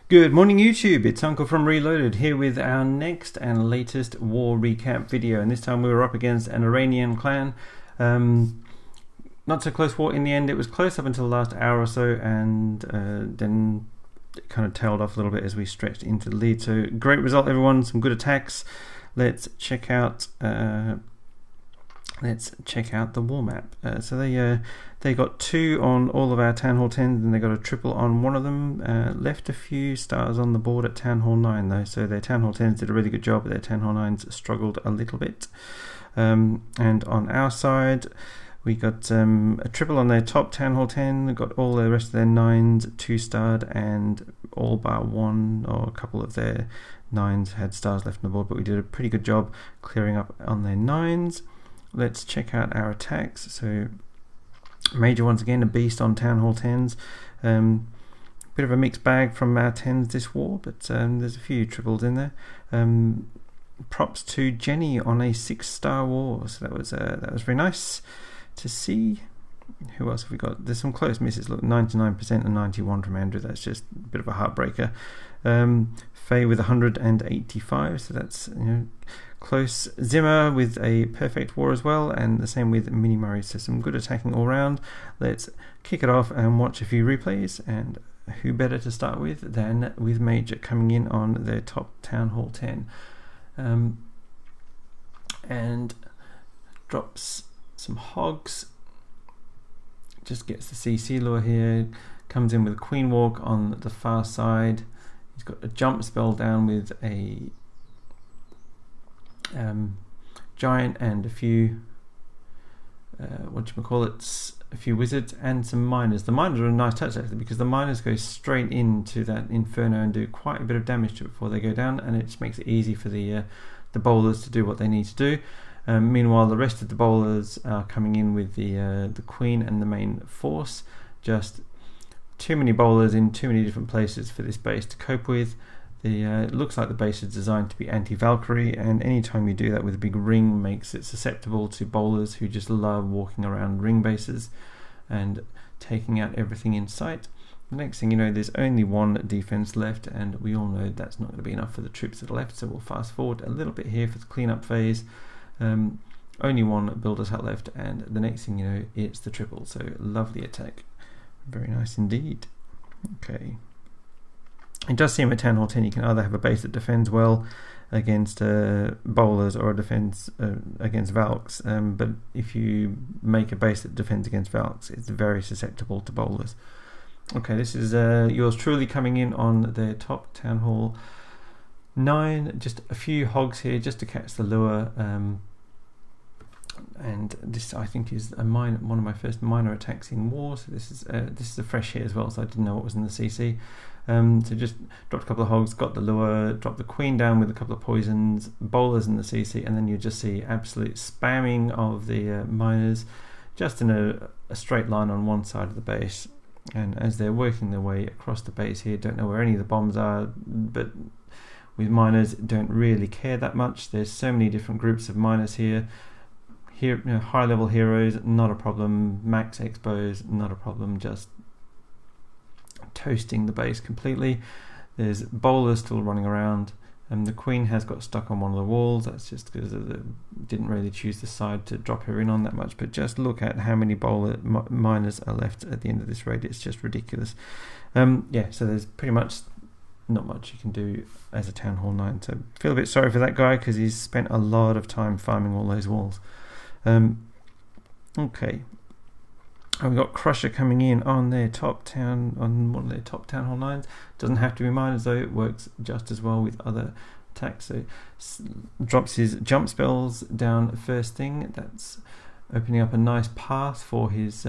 Good morning YouTube, it's Uncle from Reloaded here with our next and latest war recap video, and this time we were up against an Iranian clan. Not so close war in the end. It was close up until the last hour or so, and then it kind of tailed off a little bit as we stretched into the lead. So great result everyone, some good attacks. Let's check out the war map. So they got 2 on all of our Town Hall 10s, and they got a triple on one of them. Left a few stars on the board at Town Hall 9 though, so their Town Hall 10s did a really good job, but their Town Hall 9s struggled a little bit. And on our side, we got a triple on their top Town Hall 10, we got all the rest of their 9s 2-starred, and all bar one or a couple of their 9s had stars left on the board, but we did a pretty good job clearing up on their 9s. Let's check out our attacks. So major once again, a beast on Town Hall 10s. Bit of a mixed bag from our 10s this war, but there's a few triples in there. Props to Jenny on a 6-star war, so that was very nice to see. Who else have we got? There's some close misses. Look, 99% and 91 from Andrew. That's just a bit of a heartbreaker. Faye with 185, so that's close. Zimmer with a perfect war as well, and the same with Mini Murray. So some good attacking all round. Let's kick it off and watch a few replays. And who better to start with than with Major coming in on their top Town Hall 10, and drops some hogs. Just gets the CC lure here. Comes in with a Queen Walk on the far side. He's got a jump spell down with a giant and a few a few wizards and some miners. The miners are a nice touch actually, because the miners go straight into that inferno and do quite a bit of damage to it before they go down, and it just makes it easy for the bowlers to do what they need to do. Meanwhile, the rest of the bowlers are coming in with the queen and the main force. Just too many bowlers in too many different places for this base to cope with. It looks like the base is designed to be anti-Valkyrie, and anytime you do that with a big ring, makes it susceptible to bowlers who just love walking around ring bases and taking out everything in sight. The next thing you know, there's only one defense left, and we all know that's not going to be enough for the troops that are left, so we'll fast forward a little bit here for the cleanup phase. Only one builder's hut left, and the next thing you know, it's the triple. So lovely attack, very nice indeed. Okay, it does seem at Town Hall 10 you can either have a base that defends well against bowlers or a defense against Valks, but if you make a base that defends against Valks, it's very susceptible to bowlers. Okay, this is yours truly coming in on their top Town Hall 9. Just a few hogs here just to catch the lure. And this, I think, is one of my first minor attacks in war. So this is a fresh hit as well, so I didn't know what was in the CC. So just dropped a couple of hogs, got the lure, dropped the queen down with a couple of poisons, bowlers in the CC, and then you just see absolute spamming of the miners just in a straight line on one side of the base. And as they're working their way across the base here, don't know where any of the bombs are, but with miners, don't really care that much. There's so many different groups of miners here. Here, high level heroes, not a problem. Max expos, not a problem. Just toasting the base completely. There's bowlers still running around, and the queen has got stuck on one of the walls. That's just because didn't really choose the side to drop her in on that much. But just look at how many miners are left at the end of this raid. It's just ridiculous. Yeah, so there's pretty much not much you can do as a Town Hall 9. So feel a bit sorry for that guy, because he's spent a lot of time farming all those walls. Okay, and we've got Crusher coming in on one of their top Town Hall 9s. Doesn't have to be miners though, it works just as well with other attacks. So drops his jump spells down first thing. That's opening up a nice path for his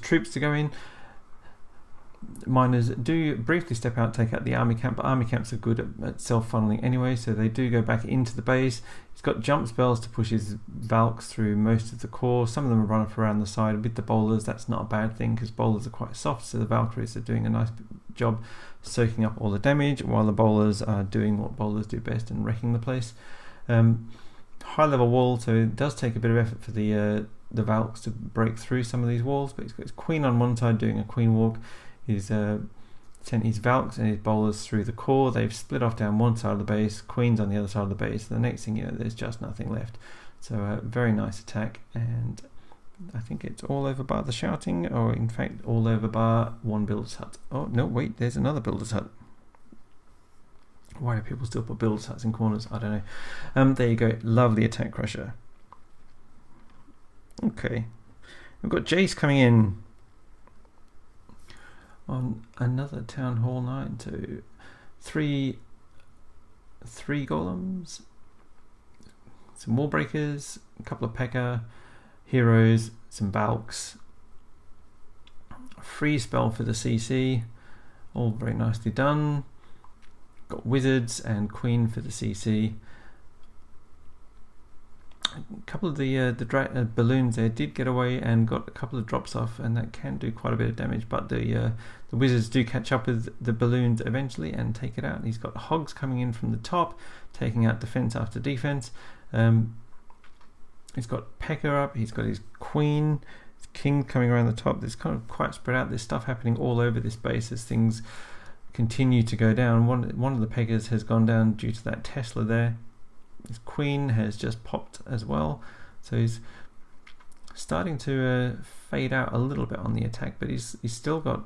troops to go in. Miners do briefly step out, take out the army camp, but army camps are good at self-funneling anyway, so they do go back into the base. He's got jump spells to push his Valks through most of the core. Some of them are running around the side with the bowlers. That's not a bad thing, because bowlers are quite soft, so the Valkyries are doing a nice job soaking up all the damage, while the bowlers are doing what bowlers do best and wrecking the place. High level wall, so it does take a bit of effort for the Valks to break through some of these walls, but he's got his queen on one side doing a queen walk. He's sent his Valks and his bowlers through the core. They've split off down one side of the base, Queen's on the other side of the base. The next thing you know, there's just nothing left. So a very nice attack, and I think it's all over bar the shouting, or in fact all over bar one builder's hut. Oh no, wait, there's another builder's hut. Why do people still put builder's huts in corners? I don't know. There you go, lovely attack crusher. Okay, we've got Jace coming in on another Town Hall 9 to three golems, some wall breakers, a couple of P.E.K.K.A, heroes, some Valks, free spell for the CC, all very nicely done. Got wizards and queen for the CC. A couple of the balloons there did get away and got a couple of drops off, and that can do quite a bit of damage, but the wizards do catch up with the balloons eventually and take it out. He's got hogs coming in from the top, taking out defense after defense. He's got P.E.K.K.A up, he's got his queen, his king coming around the top. There's kind of quite spread out. There's stuff happening all over this base as things continue to go down. One of the P.E.K.K.As has gone down due to that Tesla there. His queen has just popped as well, so he's starting to fade out a little bit on the attack, but he's still got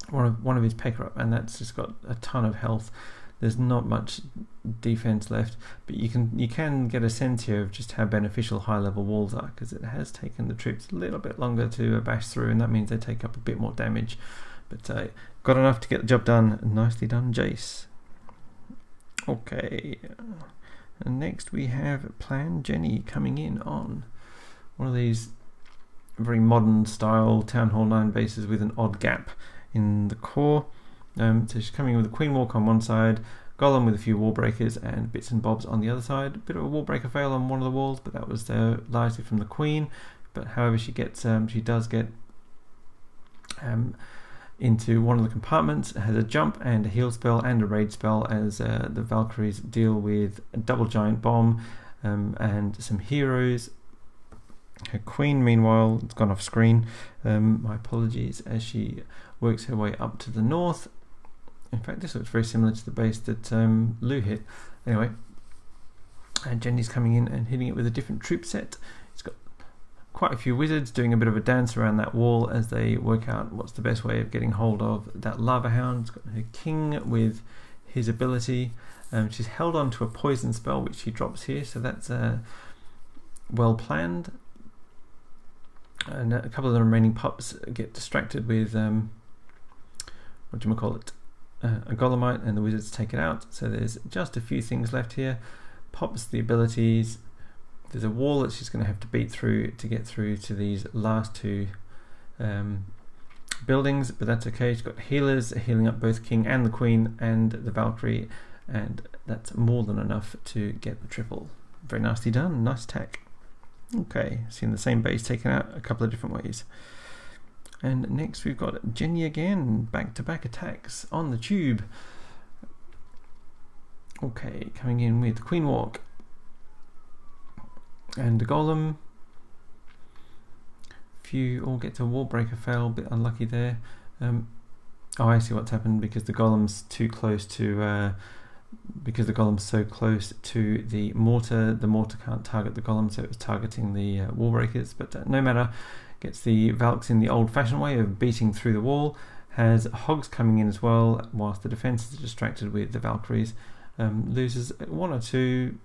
one of his P.E.K.K.A up, and that's just got a ton of health. There's not much defense left, but you can get a sense here of just how beneficial high level walls are, because it has taken the troops a little bit longer to bash through, and that means they take up a bit more damage, but got enough to get the job done. Nicely done, Jace. Okay, and next we have Plan Jenny coming in on one of these very modern style Town Hall 9 bases with an odd gap in the core. So she's coming in with a Queen Walk on one side, Golem with a few wall breakers and bits and bobs on the other side. A bit of a wall breaker fail on one of the walls, but that was largely from the Queen. But however, she does get into one of the compartments. It has a jump and a heal spell and a raid spell as the Valkyries deal with a double giant bomb and some heroes. Her queen, meanwhile, it's gone off screen. My apologies, as she works her way up to the north. In fact, this looks very similar to the base that Lou hit. Anyway, and Jenny's coming in and hitting it with a different troop set. It's got quite a few wizards doing a bit of a dance around that wall as they work out what's the best way of getting hold of that lava hound. It's got her king with his ability. She's held on to a poison spell which she drops here, so that's well planned. And a couple of the remaining pups get distracted with a Golemite, and the wizards take it out. So there's just a few things left here. Pops the abilities. There's a wall that she's going to have to beat through to get through to these last two buildings, but that's okay. She's got healers healing up both King and the Queen and the Valkyrie, and that's more than enough to get the triple. Very nicely done, nice attack. Okay, seeing the same base taken out a couple of different ways. And next we've got Jenny again, back-to-back attacks on the tube. Okay, coming in with Queen Walk and the Golem. Few all get to Wall Breaker fail, a bit unlucky there. Oh, I see what's happened, because the Golem's too close to because the Golem's so close to the mortar can't target the Golem, so it was targeting the wall breakers, but no matter. Gets the Valks in the old-fashioned way of beating through the wall, has hogs coming in as well, whilst the defense is distracted with the Valkyries. Loses one or two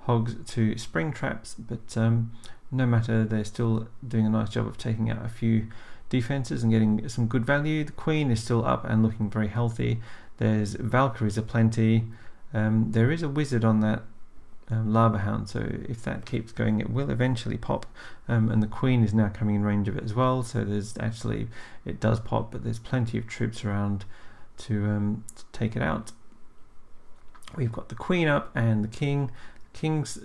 hogs to spring traps, but no matter, they're still doing a nice job of taking out a few defenses and getting some good value. The Queen is still up and looking very healthy. There's Valkyries aplenty. There is a wizard on that lava hound, so if that keeps going it will eventually pop, and the Queen is now coming in range of it as well, so there's actually, it does pop, but there's plenty of troops around to take it out. We've got the Queen up and the King. King's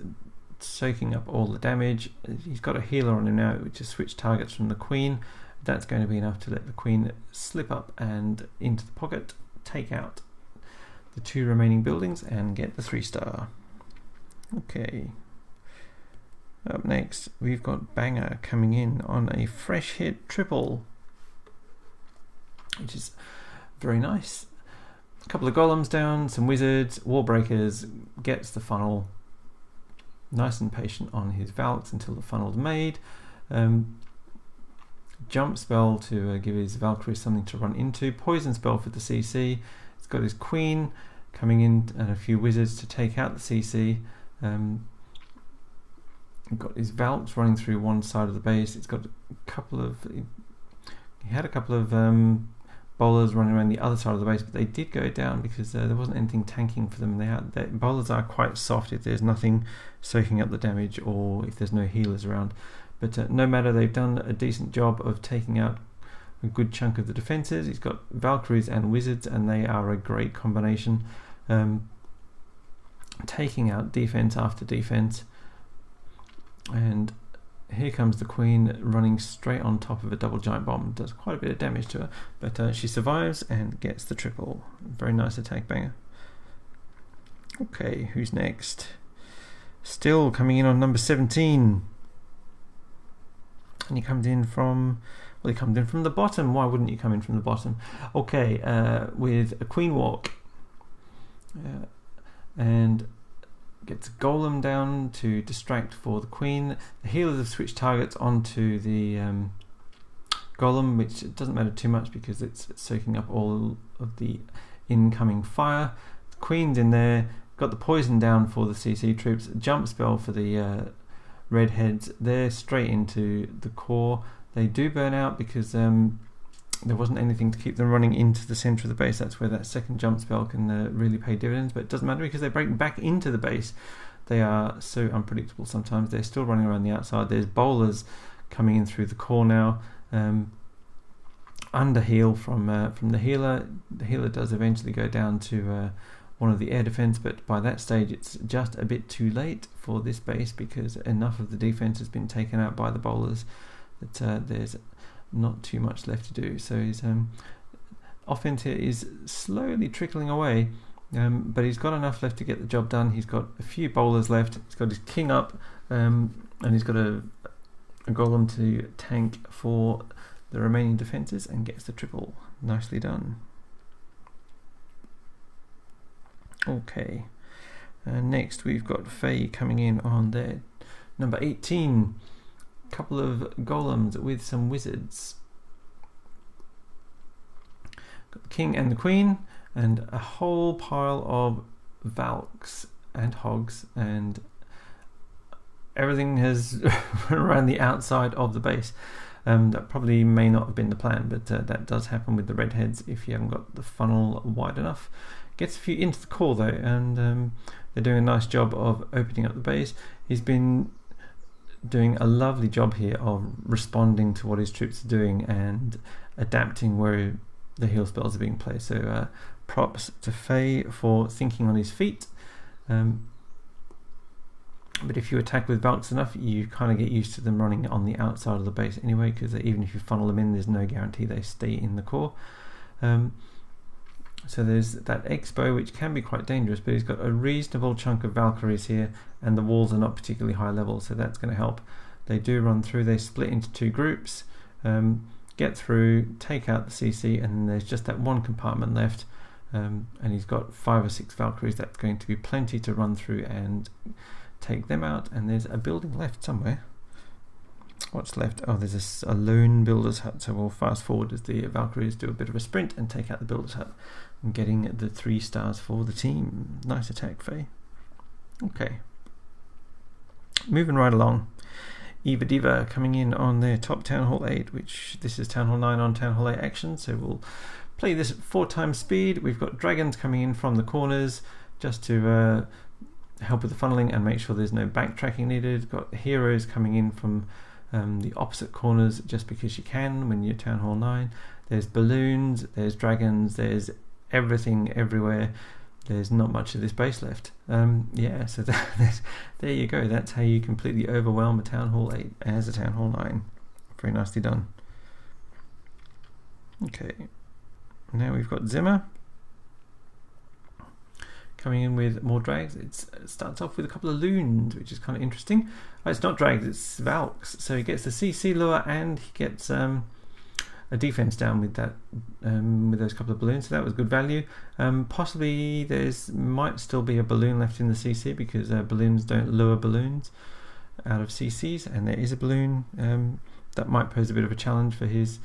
soaking up all the damage. He's got a healer on him now, which is switch targets from the Queen. That's going to be enough to let the Queen slip up and into the pocket, take out the two remaining buildings and get the 3-star. Okay, up next we've got Banger coming in on a fresh hit triple. which is very nice. A couple of golems down, some wizards, wall breakers, gets the funnel. Nice and patient on his Valks until the funnel's made. Jump spell to give his Valkyries something to run into. Poison spell for the CC. He's got his queen coming in and a few wizards to take out the CC. Got his Valks running through one side of the base. It's got a couple of... He had a couple of bowlers running around the other side of the base, but they did go down because there wasn't anything tanking for them. Bowlers are quite soft if there's nothing soaking up the damage or if there's no healers around. But no matter, they've done a decent job of taking out a good chunk of the defences. He's got Valkyries and Wizards, and they are a great combination. Taking out defence after defence. And here comes the Queen running straight on top of a double giant bomb. Does quite a bit of damage to her, but she survives and gets the triple. Very nice attack banger. Okay, who's next? Still coming in on number 17. And he comes in from... Well, he comes in from the bottom. Why wouldn't you come in from the bottom? Okay, with a Queen Walk. And gets a golem down to distract for the queen. The healers have switched targets onto the golem, which doesn't matter too much because it's soaking up all of the incoming fire. The queen's in there, got the poison down for the CC troops, jump spell for the redheads. They're straight into the core. They do burn out because there wasn't anything to keep them running into the centre of the base. That's where that second jump spell can really pay dividends, but it doesn't matter because they break back into the base. They are so unpredictable sometimes. They're still running around the outside. There's bowlers coming in through the core now. Under heal from the healer. The healer does eventually go down to one of the air defence, but by that stage it's just a bit too late for this base because enough of the defence has been taken out by the bowlers that there's not too much left to do. So his offense here is slowly trickling away, but he's got enough left to get the job done. He's got a few bowlers left. He's got his king up, and he's got a golem to tank for the remaining defences and gets the triple. Nicely done. Okay, next we've got Faye coming in on there, number 18. Couple of golems with some wizards. Got the king and the queen, and a whole pile of Valks and hogs, and everything has run around the outside of the base. That probably may not have been the plan, but that does happen with the redheads if you haven't got the funnel wide enough. Gets a few into the core though, and they're doing a nice job of opening up the base. He's been doing a lovely job here of responding to what his troops are doing and adapting where the heal spells are being placed. So props to Faye for thinking on his feet. But if you attack with Valks enough, you kind of get used to them running on the outside of the base anyway, because even if you funnel them in, there's no guarantee they stay in the core. So there's that Expo, which can be quite dangerous, but he's got a reasonable chunk of Valkyries here, and the walls are not particularly high level, so that's going to help. They do run through, they split into two groups, get through, take out the CC, and then there's just that one compartment left, and he's got 5 or 6 Valkyries. That's going to be plenty to run through and take them out, and there's a building left somewhere. What's left? Oh, there's a lone builder's hut, so we'll fast forward as the Valkyries do a bit of a sprint and take out the builder's hut, and getting the 3 stars for the team. Nice attack, Faye. Okay, moving right along. Eva Diva coming in on their top Town Hall 8, which this is Town Hall 9 on Town Hall 8 action, so we'll play this at 4 times speed. We've got dragons coming in from the corners just to help with the funneling and make sure there's no backtracking needed. Got heroes coming in from the opposite corners just because you can when you're Town Hall 9. There's balloons, there's dragons, there's everything everywhere. There's not much of this base left. Yeah, so there you go. That's how you completely overwhelm a Town Hall 8 as a Town Hall 9. Very nicely done. Okay, now we've got Zimmer coming in with more drags. It starts off with a couple of loons, which is kind of interesting. Oh, it's not drags, it's Valks. So he gets the CC lure and he gets a defense down with that, with those couple of balloons. So that was good value. Possibly might still be a balloon left in the CC, because balloons don't lure balloons out of CCs, and there is a balloon that might pose a bit of a challenge for his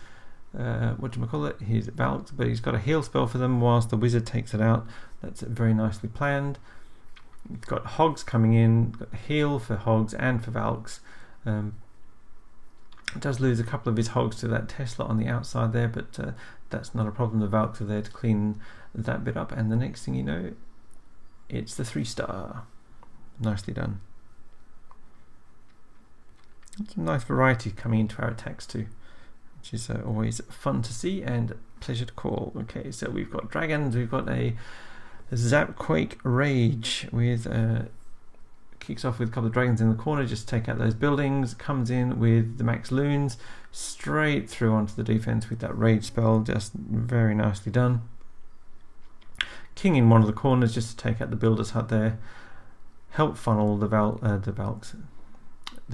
his Valks, but he's got a heal spell for them whilst the wizard takes it out. That's very nicely planned. He's got Hogs coming in, got heal for Hogs and for Valks. Does lose a couple of his Hogs to that Tesla on the outside there, but that's not a problem. The Valks are there to clean that bit up, and the next thing you know, it's the 3-star. Nicely done. Some nice variety coming into our attacks too, which is always fun to see and pleasure to call. Okay, so we've got dragons. We've got a Zapquake Rage with kicks off with a couple of dragons in the corner, just take out those buildings. Comes in with the max loons straight through onto the defense with that rage spell, just very nicely done. King in one of the corners just to take out the builder's hut there. Help funnel the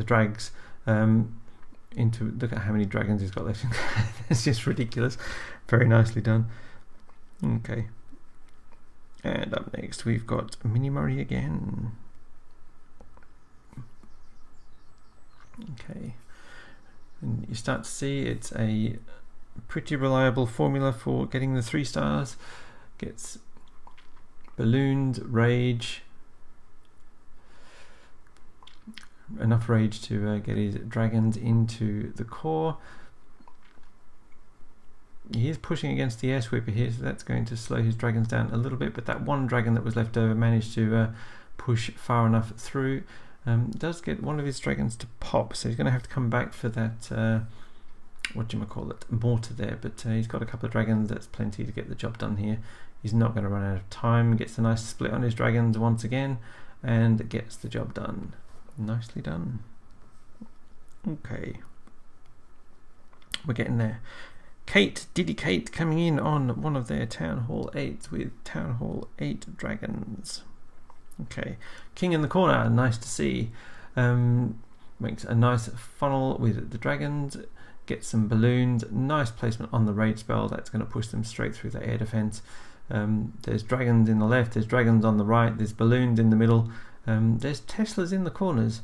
drags into, look at how many dragons he's got left. It's just ridiculous. Very nicely done. Okay, and up next we've got Mini Murray again. Okay, and you start to see it's a pretty reliable formula for getting the 3 stars. Gets ballooned, rage, enough rage to get his dragons into the core. He is pushing against the air sweeper here, so that's going to slow his dragons down a little bit, but that one dragon that was left over managed to push far enough through. Does get one of his dragons to pop, so he's going to have to come back for that mortar there, but he's got a couple of dragons. That's plenty to get the job done here. He's not going to run out of time. Gets a nice split on his dragons once again and gets the job done. Nicely done. Okay, we're getting there. Diddy Kate coming in on one of their Town Hall 8s with Town Hall 8 dragons. Okay, King in the corner, nice to see. Makes a nice funnel with the dragons, gets some balloons, nice placement on the rage spell. That's going to push them straight through the air defense. There's dragons in the left, there's dragons on the right, there's balloons in the middle, there's Teslas in the corners.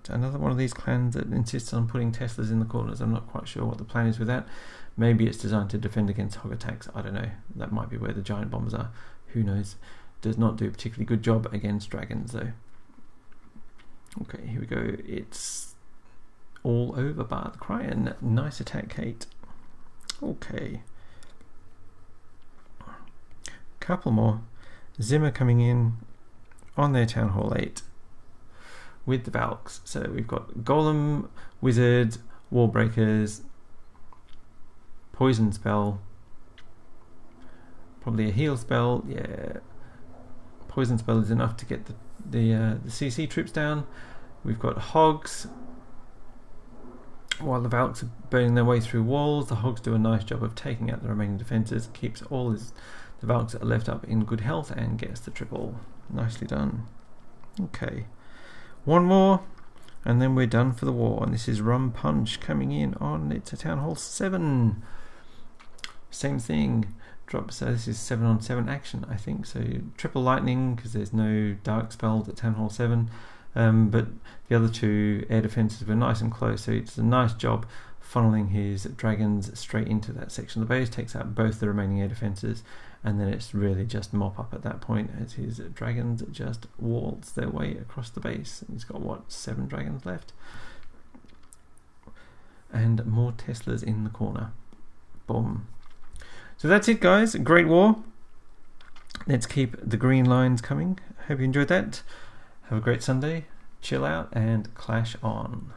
Another one of these clans that insists on putting Teslas in the corners. I'm not quite sure what the plan is with that. Maybe it's designed to defend against hog attacks. I don't know. That might be where the giant bombers are. Who knows? Does not do a particularly good job against dragons though. Okay, here we go. It's all over Bart Cryan. Nice attack, Kate. Okay. Couple more. Zimmer coming in on their Town Hall 8 with the Valks. So we've got Golem, Wizard, Wall Breakers, Poison Spell, probably a heal spell. Yeah, Poison Spell is enough to get the CC troops down. We've got Hogs. While the Valks are burning their way through walls, the Hogs do a nice job of taking out the remaining defences, keeps all the Valks that are left up in good health and gets the triple. Nicely done. Okay, one more and then we're done for the war, and this is Rum Punch coming in on, it's a Town Hall 7. Same thing, drop, so this is 7-on-7 action, I think, so triple lightning because there's no dark spells at Town Hall 7, but the other two air defenses were nice and close, so it's a nice job funneling his dragons straight into that section of the base, takes out both the remaining air defenses, and then it's really just mop up at that point as his dragons just waltz their way across the base. He's got, what, 7 dragons left? And more Teslas in the corner. Boom. So that's it, guys. Great war. Let's keep the green lines coming. Hope you enjoyed that. Have a great Sunday. Chill out and clash on.